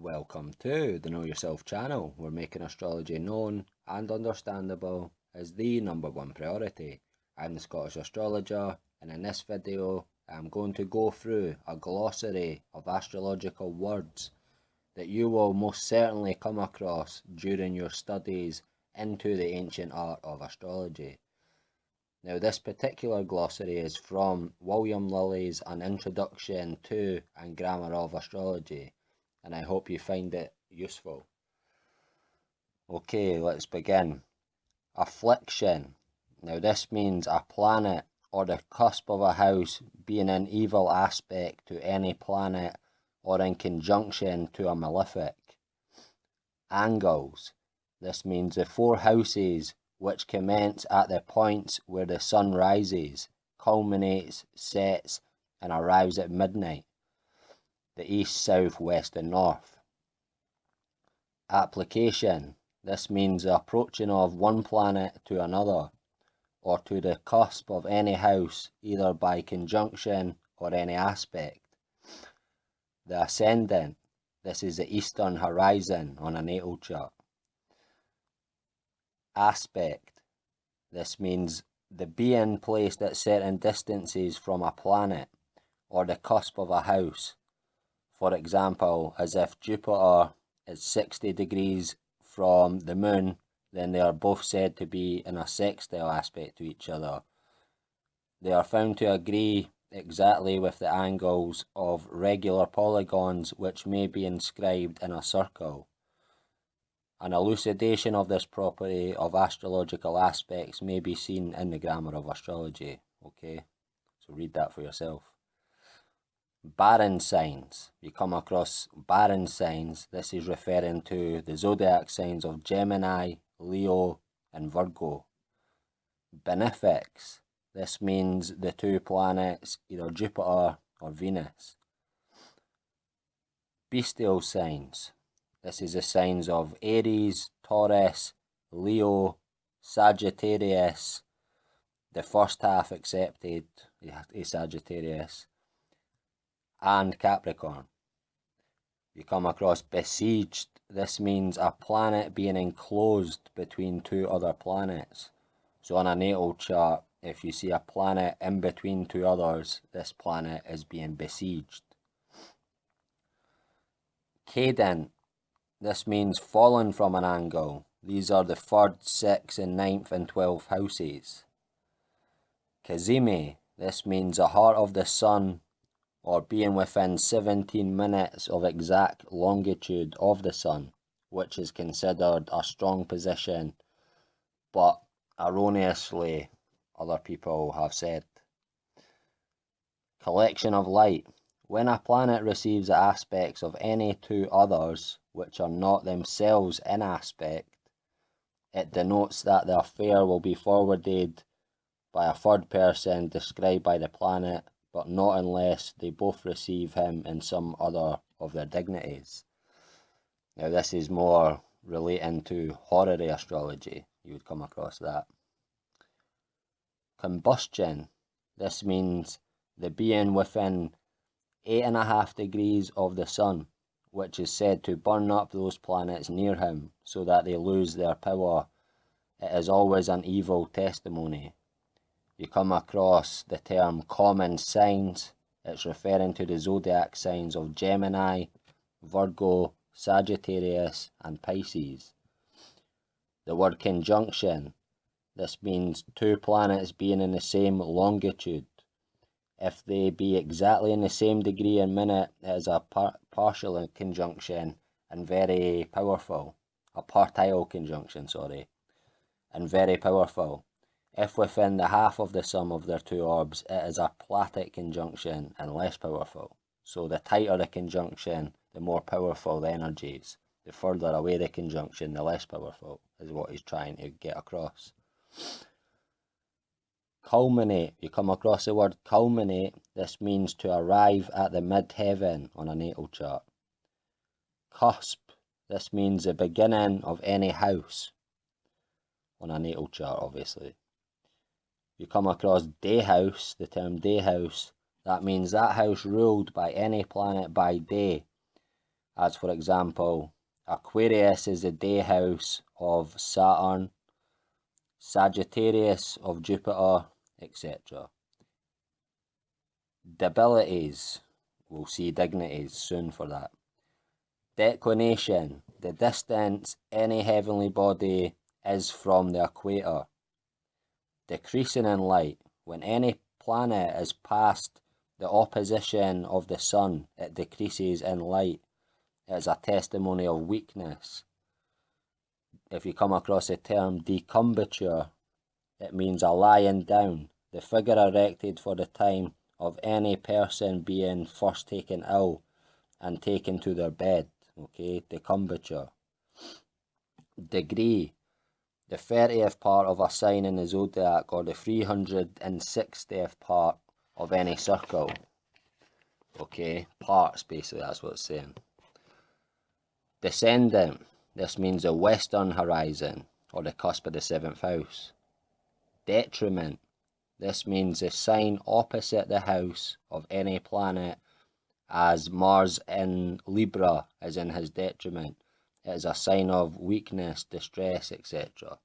Welcome to the Know Yourself channel. We're making astrology known and understandable as the #1 priority. I'm the Scottish astrologer, and in this video I'm going to go through a glossary of astrological words that you will most certainly come across during your studies into the ancient art of astrology. Now, this particular glossary is from William Lilly's An Introduction to and Grammar of Astrology, and I hope you find it useful. Okay, let's begin. Affliction. Now, this means a planet or the cusp of a house being in evil aspect to any planet or in conjunction to a malefic. Angles. This means the four houses which commence at the points where the sun rises, culminates, sets, and arrives at midnight. The east, south, west, and north. Application. This means the approaching of one planet to another, or to the cusp of any house, either by conjunction or any aspect. The ascendant. This is the eastern horizon on a natal chart. Aspect. This means the being placed at certain distances from a planet or the cusp of a house. For example, as if Jupiter is 60 degrees from the moon, then they are both said to be in a sextile aspect to each other. They are found to agree exactly with the angles of regular polygons which may be inscribed in a circle. An elucidation of this property of astrological aspects may be seen in the Grammar of Astrology. Okay, so read that for yourself. Barren signs. You come across barren signs. This is referring to the zodiac signs of Gemini, Leo, and Virgo. Benefics. This means the two planets, either Jupiter or Venus. Bestial signs. This is the signs of Aries, Taurus, Leo, Sagittarius, the first half excepted, a Sagittarius, and Capricorn. You come across besieged. This means a planet being enclosed between two other planets. So on a natal chart, if you see a planet in between two others, this planet is being besieged. Cadent. This means fallen from an angle. These are the 3rd, 6th, and 9th and 12th houses. Cazimi. This means the heart of the sun, or being within 17 minutes of exact longitude of the sun, which is considered a strong position, but erroneously other people have said. Collection of light. When a planet receives the aspects of any two others, which are not themselves in aspect, it denotes that the affair will be forwarded by a third person described by the planet, but not unless they both receive him in some other of their dignities. Now, this is more relating to horary astrology. You would come across that. Combustion. This means the being within 8.5 degrees of the sun, which is said to burn up those planets near him so that they lose their power. It is always an evil testimony. You come across the term common signs. It's referring to the zodiac signs of Gemini, Virgo, Sagittarius, and Pisces. The word conjunction. This means two planets being in the same longitude. If they be exactly in the same degree and minute, it is a partial conjunction and very powerful. A partile conjunction, and very powerful. If within the half of the sum of their two orbs, it is a platic conjunction and less powerful. So the tighter the conjunction, the more powerful the energies. The further away the conjunction, the less powerful, is what he's trying to get across. Culminate. You come across the word culminate. This means to arrive at the mid-heaven on a natal chart. Cusp. This means the beginning of any house on a natal chart, obviously. You come across day house, the term day house. That means that house ruled by any planet by day, as for example, Aquarius is the day house of Saturn, Sagittarius of Jupiter, etc. Debilities, we'll see dignities soon for that. Declination, the distance any heavenly body is from the equator. Decreasing in light, when any planet is past the opposition of the sun, it decreases in light. It is a testimony of weakness. If you come across the term decumbiture, it means a lying down, the figure erected for the time of any person being first taken ill and taken to their bed. Okay, decumbiture. Degree, the 30th part of a sign in the zodiac, or the 360th part of any circle. Okay, parts basically, that's what it's saying. Descendant, this means the western horizon, or the cusp of the 7th house. Detriment, this means the sign opposite the house of any planet, as Mars in Libra is in his detriment. It is a sign of weakness, distress, etc.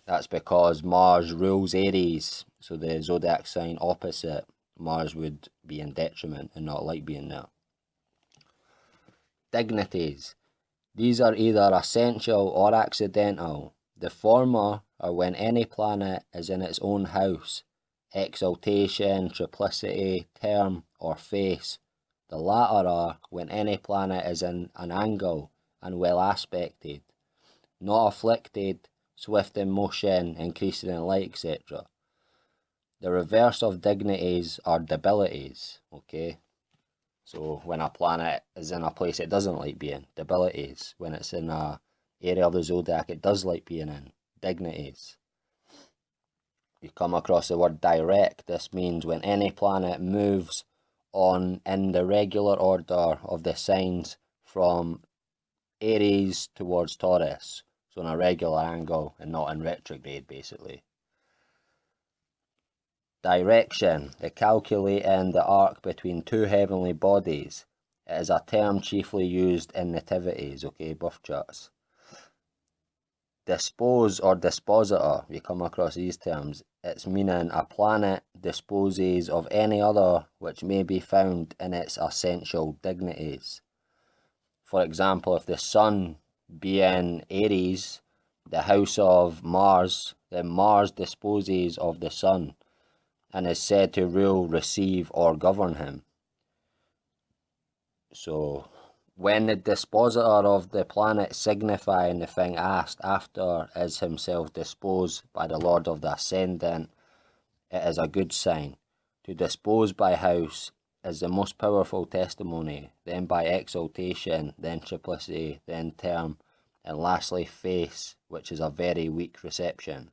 That's because Mars rules Aries, so the zodiac sign opposite Mars would be in detriment and not like being there. Dignities, these are either essential or accidental. The former are when any planet is in its own house, exaltation, triplicity, term, or face. The latter are when any planet is in an angle and well aspected, not afflicted, swift in motion, increasing in light, etc. The reverse of dignities are debilities, okay? So when a planet is in a place it doesn't like being, debilities. When it's in a area of the zodiac it does like being in, dignities. You come across the word direct, this means when any planet moves on in the regular order of the signs from Aries towards Taurus, so in a regular angle and not in retrograde basically. Direction, the calculating the arc between two heavenly bodies. It is a term chiefly used in nativities, okay, birth charts. Dispose or dispositor, you come across these terms, it's meaning a planet disposes of any other which may be found in its essential dignities. For example, if the sun be in Aries, the house of Mars, then Mars disposes of the sun and is said to rule, receive, or govern him. So, when the dispositor of the planet signifying the thing asked after is himself disposed by the Lord of the Ascendant, it is a good sign. To dispose by house is the most powerful testimony, then by exaltation, then triplicity, then term, and lastly face, which is a very weak reception.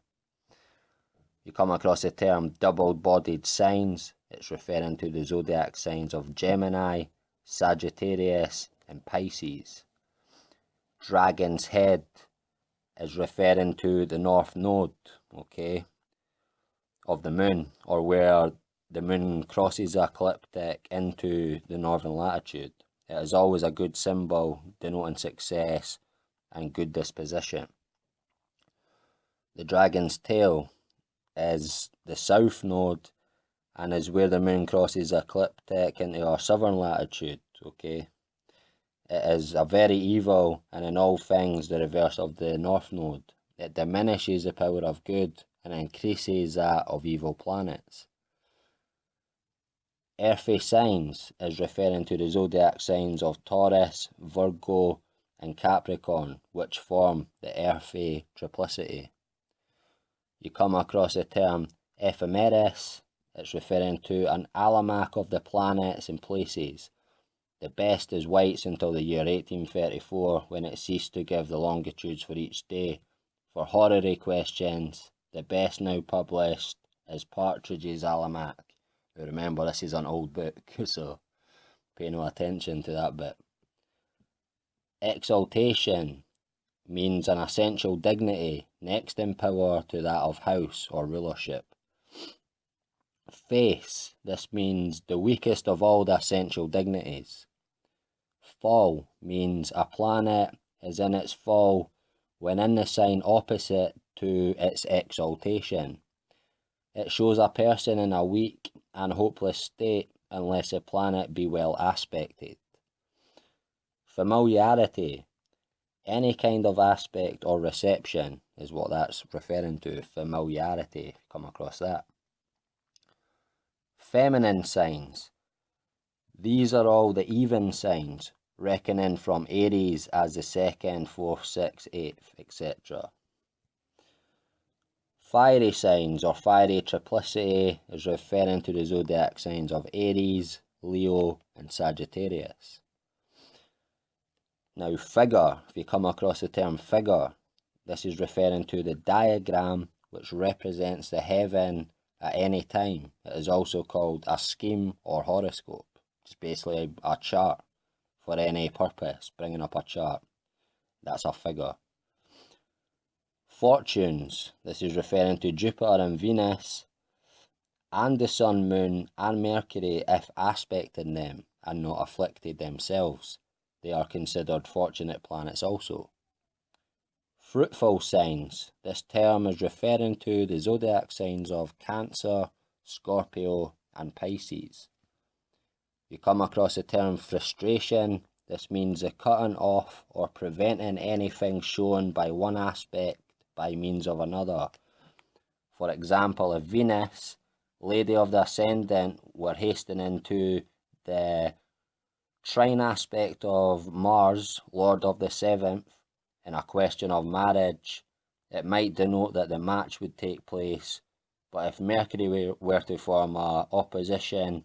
You come across the term double-bodied signs. It's referring to the zodiac signs of Gemini, Sagittarius, and Pisces. Dragon's head is referring to the north node, okay, of the moon, or where the moon crosses the ecliptic into the northern latitude. It is always a good symbol denoting success and good disposition. The dragon's tail is the south node and is where the moon crosses the ecliptic into our southern latitude, okay? It is a very evil and in all things the reverse of the north node. It diminishes the power of good and increases that of evil planets. Earthy signs is referring to the zodiac signs of Taurus, Virgo, and Capricorn, which form the earthy triplicity. You come across the term ephemeris. It's referring to an almanac of the planets and places. The best is White's until the year 1834, when it ceased to give the longitudes for each day. For horary questions, the best now published is Partridge's Almanac. Remember, this is an old book, so pay no attention to that bit. Exaltation means an essential dignity, next in power to that of house or rulership. Face, this means the weakest of all the essential dignities. fall means a planet is in its fall when in the sign opposite to its exaltation. It shows a person in a weak and hopeless state unless a planet be well aspected. Familiarity, any kind of aspect or reception is what that's referring to. Familiarity, come across that. Feminine signs. These are all the even signs, reckoning from Aries as the 2nd, 4th, 6th, 8th, etc. Fiery signs or fiery triplicity is referring to the zodiac signs of Aries, Leo and Sagittarius. Now figure, if you come across the term figure, this is referring to the diagram which represents the heaven at any time. It is also called a scheme or horoscope. It's basically a chart for any purpose, bringing up a chart. That's a figure. Fortunes, this is referring to Jupiter and Venus, and the Sun, Moon and Mercury if aspecting them and not afflicted themselves. They are considered fortunate planets also. Fruitful signs, this term is referring to the zodiac signs of Cancer, Scorpio and Pisces. You come across the term frustration, this means the cutting off or preventing anything shown by one aspect by means of another. For example, if Venus, Lady of the Ascendant, were hastening to the trine aspect of Mars, Lord of the 7th, in a question of marriage, it might denote that the match would take place. But if Mercury were to form a opposition,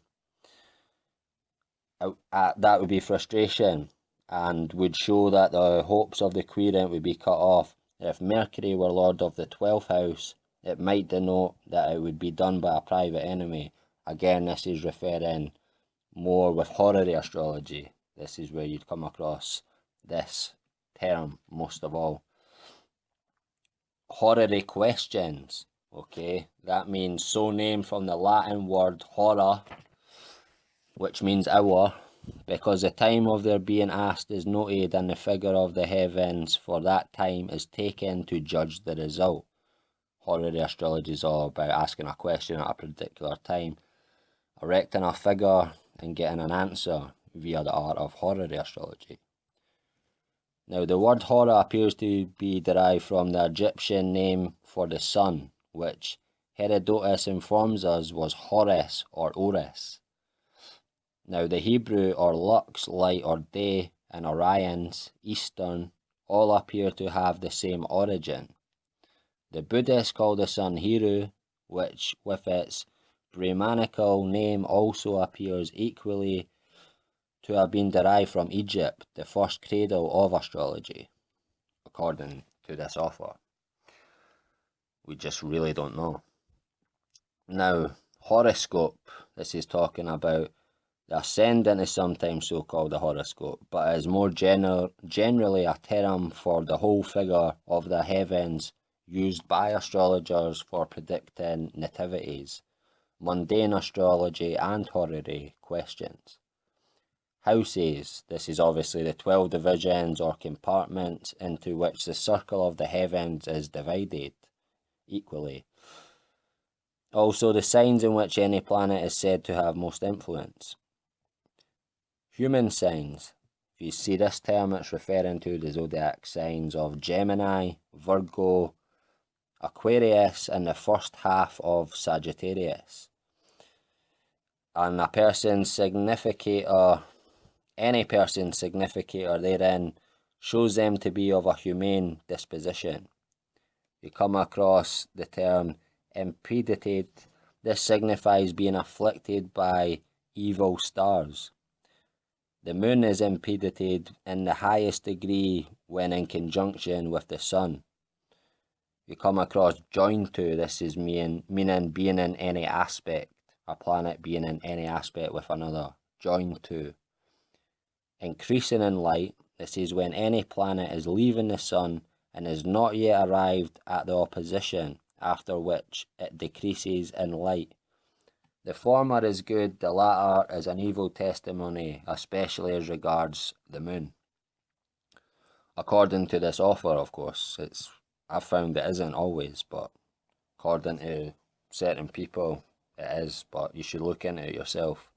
that would be frustration and would show that the hopes of the querent would be cut off. If Mercury were Lord of the 12th house, it might denote that it would be done by a private enemy. Again, this is referring more with horary astrology. This is where you'd come across this term most of all. Horary questions, okay, that means so named from the Latin word hora, which means hour, because the time of their being asked is noted and the figure of the heavens for that time is taken to judge the result. Horary astrology is all about asking a question at a particular time, erecting a figure and getting an answer via the art of horary astrology. Now the word Hora appears to be derived from the Egyptian name for the sun, which Herodotus informs us was Horus or Oris. Now the Hebrew or Lux, light or day, and Orion's, eastern, all appear to have the same origin. The Buddhists call the sun Hiru, which with its Brahmanical name also appears equally to have been derived from Egypt, the first cradle of astrology, according to this author. We just really don't know. Now, horoscope, this is talking about the ascendant is sometimes so called the horoscope, but is more generally a term for the whole figure of the heavens used by astrologers for predicting nativities, mundane astrology and horary questions. Houses, this is obviously the 12 divisions or compartments into which the circle of the heavens is divided equally. Also the signs in which any planet is said to have most influence. Human signs, if you see this term, it's referring to the zodiac signs of Gemini, Virgo, Aquarius and the first half of Sagittarius. And a person's significator, any person's significator therein shows them to be of a humane disposition. You come across the term impedited. This signifies being afflicted by evil stars. The moon is impedited in the highest degree when in conjunction with the sun. You come across joined to, this is meaning being in any aspect, a planet being in any aspect with another, joined to. Increasing in light, this is when any planet is leaving the sun and is not yet arrived at the opposition, after which it decreases in light. The former is good, the latter is an evil testimony, especially as regards the moon. According to this author, of course, I've found it isn't always, but according to certain people, it is, but you should look into it yourself.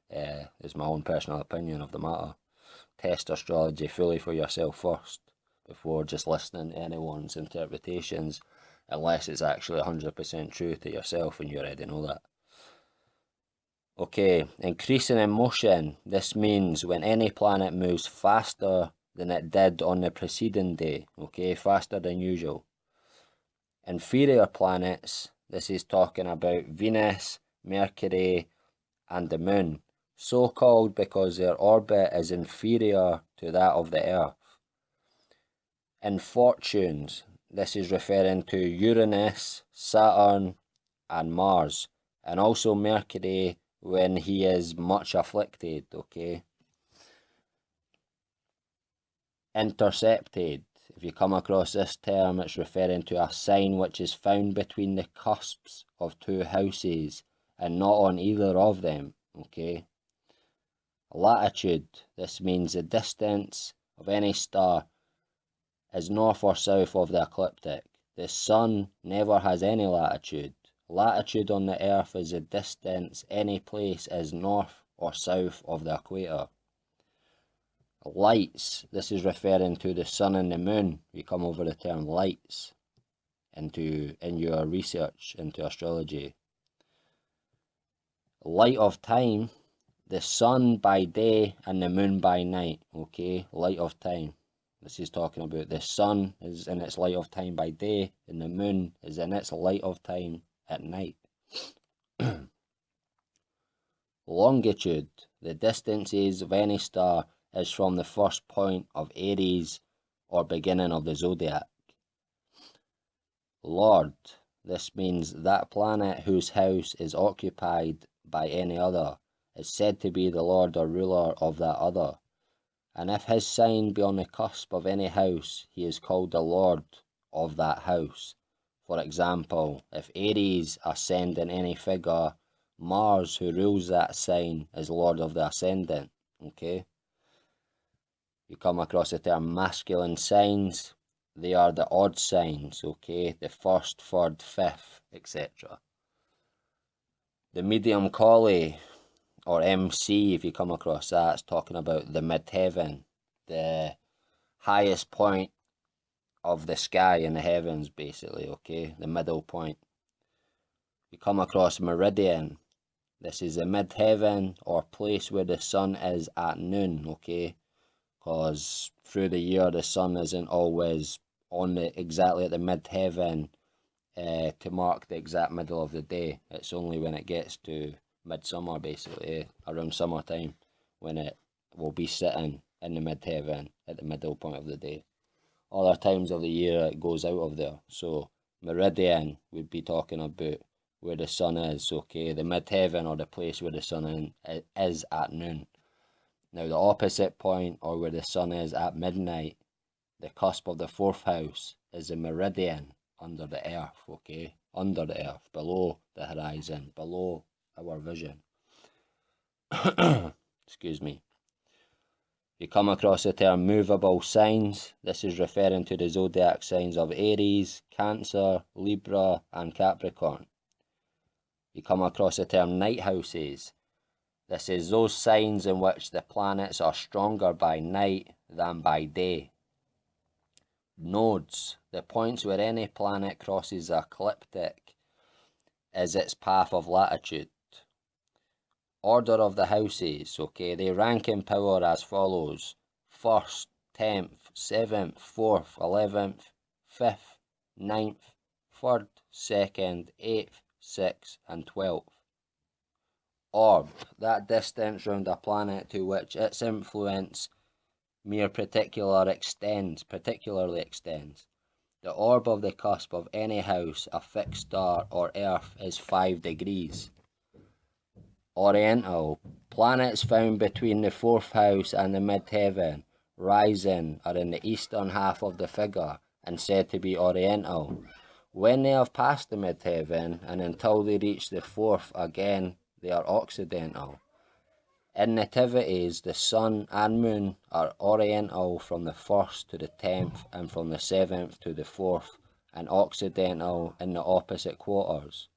Is my own personal opinion of the matter. Test astrology fully for yourself first, before just listening to anyone's interpretations, unless it's actually 100% true to yourself and you already know that. Okay, increasing in motion. This means when any planet moves faster than it did on the preceding day, okay, faster than usual. Inferior planets, this is talking about Venus, Mercury, and the Moon, so called because their orbit is inferior to that of the Earth. In fortunes, this is referring to Uranus, Saturn, and Mars, and also Mercury when he is much afflicted, okay? Intercepted. If you come across this term, it's referring to a sign which is found between the cusps of two houses and not on either of them, okay? Latitude. This means the distance of any star is north or south of the ecliptic. The sun never has any latitude. Latitude on the earth is the distance any place is north or south of the equator. Lights, this is referring to the sun and the moon. You come over the term lights in your research into astrology. Light of time, the sun by day and the moon by night, okay? Light of time. This is talking about the sun is in its light of time by day and the moon is in its light of time at night. Longitude, the distances of any star is from the first point of Aries or beginning of the zodiac. Lord, this means that planet whose house is occupied by any other is said to be the lord or ruler of that other, and if his sign be on the cusp of any house, he is called the lord of that house. For example, if Aries ascend in any figure, Mars, who rules that sign, is lord of the ascendant, okay? You come across the term masculine signs, they are the odd signs, okay? The first, third, fifth, etc. The medium collie, or MC, if you come across that, it's talking about the midheaven, the highest point of the sky in the heavens, basically, okay? The middle point. You come across meridian. This is the midheaven or place where the sun is at noon, okay? Because through the year the sun isn't always on exactly at the midheaven to mark the exact middle of the day. It's only when it gets to midsummer, basically, around summertime, when it will be sitting in the midheaven at the middle point of the day. Other times of the year it goes out of there. So meridian would be talking about where the sun is, okay? The midheaven or the place where the sun is at noon. Now the opposite point, or where the sun is at midnight, the cusp of the fourth house, is the meridian under the earth, okay? Under the earth, below the horizon, below our vision. Excuse me. You come across the term movable signs. This is referring to the zodiac signs of Aries, Cancer, Libra, and Capricorn. You come across the term night houses. This is those signs in which the planets are stronger by night than by day. Nodes, the points where any planet crosses the ecliptic, is its path of latitude. Order of the houses, okay, they rank in power as follows: 1st, 10th, 7th, 4th, 11th, 5th, 9th, 3rd, 2nd, 8th, 6th, and 12th. Orb, that distance round a planet to which its influence particularly extends. The orb of the cusp of any house, a fixed star, or earth is 5 degrees. Oriental, planets found between the fourth house and the midheaven, rising, are in the eastern half of the figure, and said to be Oriental. When they have passed the midheaven, and until they reach the fourth again they are occidental. In nativities, the sun and moon are oriental from the 1st to the 10th and from the 7th to the 4th, and occidental in the opposite quarters.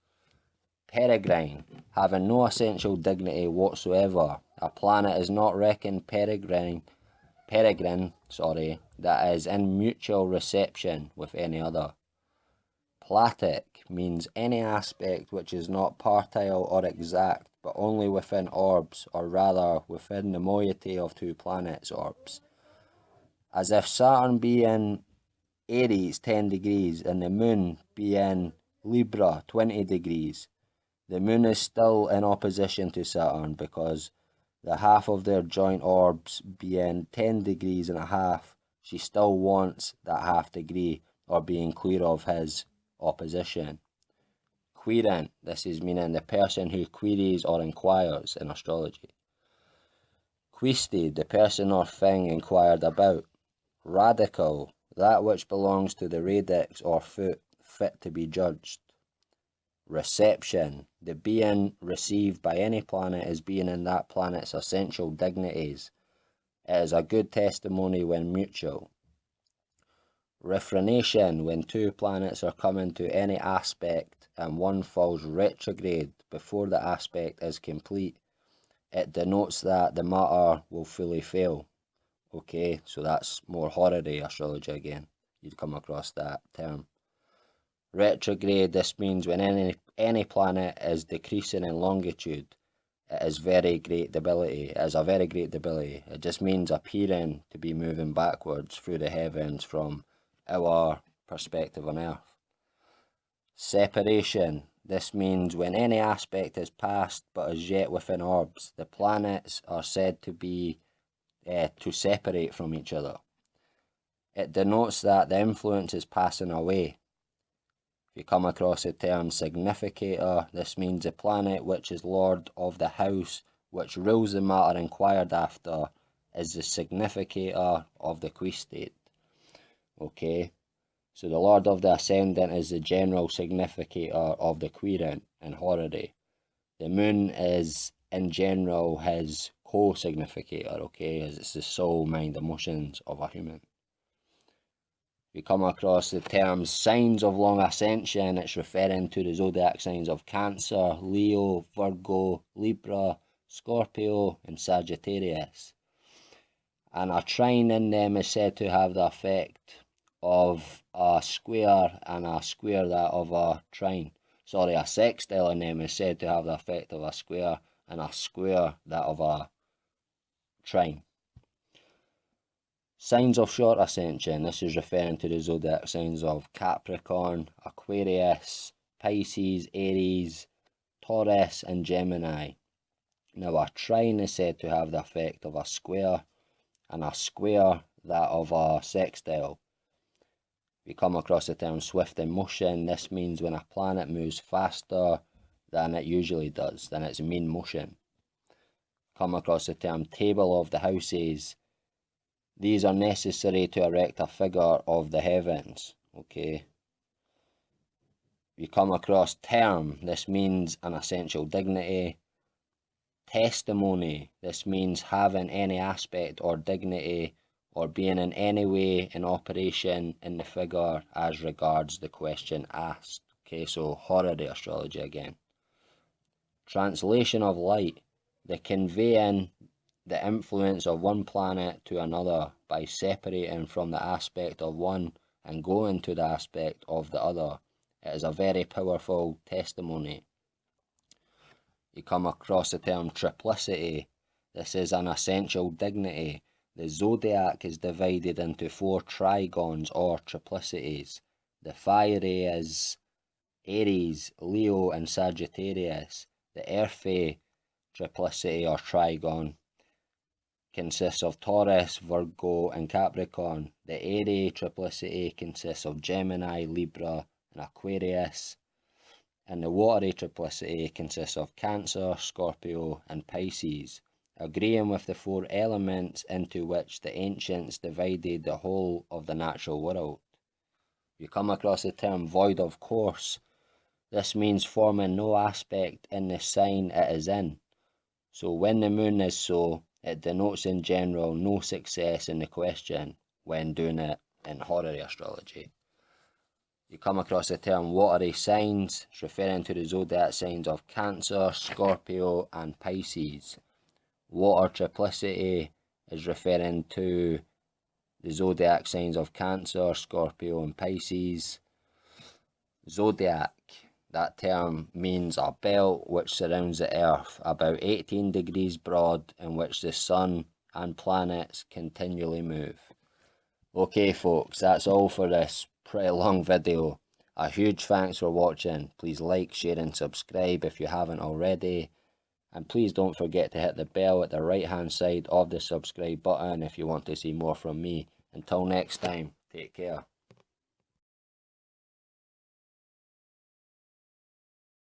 Peregrine, having no essential dignity whatsoever, a planet is not reckoned peregrine, that is in mutual reception with any other. Platic means any aspect which is not partile or exact, but only within orbs, or rather within the moiety of two planets' orbs. As if Saturn be in Aries 10 degrees and the moon be in Libra 20 degrees, the moon is still in opposition to Saturn, because the half of their joint orbs being 10 degrees and a half, she still wants that half degree, or being clear of his opposition. Querent, this is meaning the person who queries or inquires in astrology. Quisted, the person or thing inquired about. Radical, that which belongs to the radix or foot, fit to be judged. Reception, the being received by any planet as being in that planet's essential dignities. It is a good testimony when mutual. Refrenation, when two planets are coming to any aspect and one falls retrograde before the aspect is complete, it denotes that the matter will fully fail. Okay, so that's more horary astrology again. You'd come across that term. Retrograde, this means when any planet is decreasing in longitude, it is very great debility. It is a very great debility. It just means appearing to be moving backwards through the heavens from our perspective on Earth. Separation, this means when any aspect is past but is yet within orbs, the planets are said to be to separate from each other. It denotes that the influence is passing away. If you come across the term significator, this means the planet which is lord of the house which rules the matter inquired after is the significator of the quistate. Okay, so the lord of the ascendant is the general significator of the querent in horary. The moon is in general his co-significator, okay, as it's the soul, mind, emotions of a human. We come across the terms signs of long ascension, it's referring to the zodiac signs of Cancer, Leo, Virgo, Libra, Scorpio, and Sagittarius. And a trine in them is said to have the effect of a square and a square that of a trine. Sorry, a sextile in them is said to have the effect of a square and a square that of a trine. Signs of short ascension, this is referring to the zodiac signs of Capricorn, Aquarius, Pisces, Aries, Taurus, and Gemini. Now a trine is said to have the effect of a square and a square that of a sextile. We come across the term swift in motion. This means when a planet moves faster than it usually does, than its mean motion. Come across the term table of the houses. These are necessary to erect a figure of the heavens. Okay. We come across term. This means an essential dignity. Testimony. This means having any aspect or dignity or being in any way in operation in the figure as regards the question asked. Okay, so horary astrology again. Translation of light. The conveying the influence of one planet to another by separating from the aspect of one and going to the aspect of the other. It is a very powerful testimony. You come across the term triplicity. This is an essential dignity. The zodiac is divided into 4 trigons or triplicities. The fiery is Aries, Leo, and Sagittarius. The earthy triplicity or trigon consists of Taurus, Virgo, and Capricorn. The airy triplicity consists of Gemini, Libra, and Aquarius. And the watery triplicity consists of Cancer, Scorpio, and Pisces, agreeing with the 4 elements into which the ancients divided the whole of the natural world. You come across the term void of course. This means forming no aspect in the sign it is in. So when the moon is so, it denotes in general no success in the question when doing it in horary astrology. You come across the term watery signs, it's referring to the zodiac signs of Cancer, Scorpio and Pisces. Water triplicity is referring to the zodiac signs of Cancer, Scorpio and Pisces. Zodiac, that term means a belt which surrounds the Earth, about 18 degrees broad, in which the Sun and planets continually move. Okay folks, that's all for this pretty long video. A huge thanks for watching. Please like, share and subscribe if you haven't already. And please don't forget to hit the bell at the right hand side of the subscribe button if you want to see more from me. Until next time, take care.